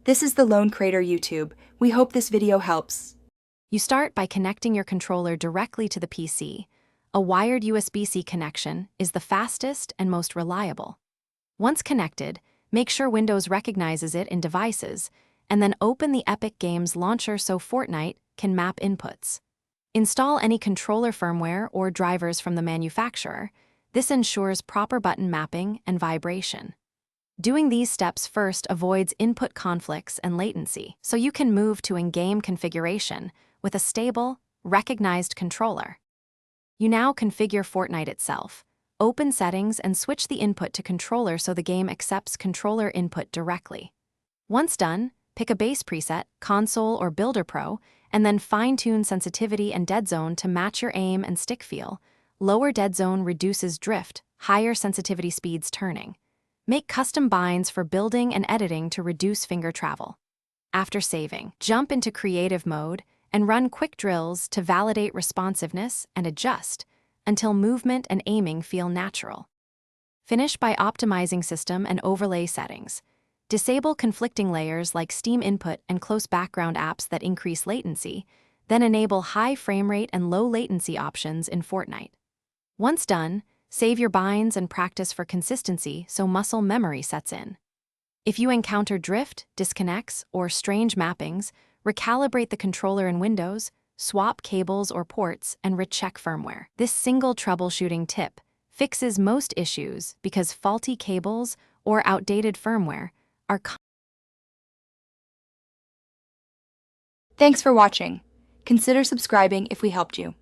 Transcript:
This is the Lone Crater YouTube. We hope this video helps. You start by connecting your controller directly to the PC. A wired USB-C connection is the fastest and most reliable. Once connected, make sure Windows recognizes it in devices, and then open the Epic Games launcher so Fortnite can map inputs. Install any controller firmware or drivers from the manufacturer. This ensures proper button mapping and vibration. Doing these steps first avoids input conflicts and latency, so you can move to in-game configuration with a stable, recognized controller. You now configure Fortnite itself. Open settings and switch the input to controller so the game accepts controller input directly. Once done, pick a base preset, Console or Builder Pro, and then fine-tune sensitivity and dead zone to match your aim and stick feel. Lower dead zone reduces drift, higher sensitivity speeds turning. Make custom binds for building and editing to reduce finger travel. After saving, jump into creative mode and run quick drills to validate responsiveness and adjust until movement and aiming feel natural. Finish by optimizing system and overlay settings. Disable conflicting layers like Steam input and close background apps that increase latency, then enable high frame rate and low latency options in Fortnite. Once done, save your binds and practice for consistency so muscle memory sets in. If you encounter drift, disconnects, or strange mappings, recalibrate the controller in Windows, swap cables or ports, and recheck firmware. This single troubleshooting tip fixes most issues because faulty cables or outdated firmware are Thanks for watching. Consider subscribing if we helped you.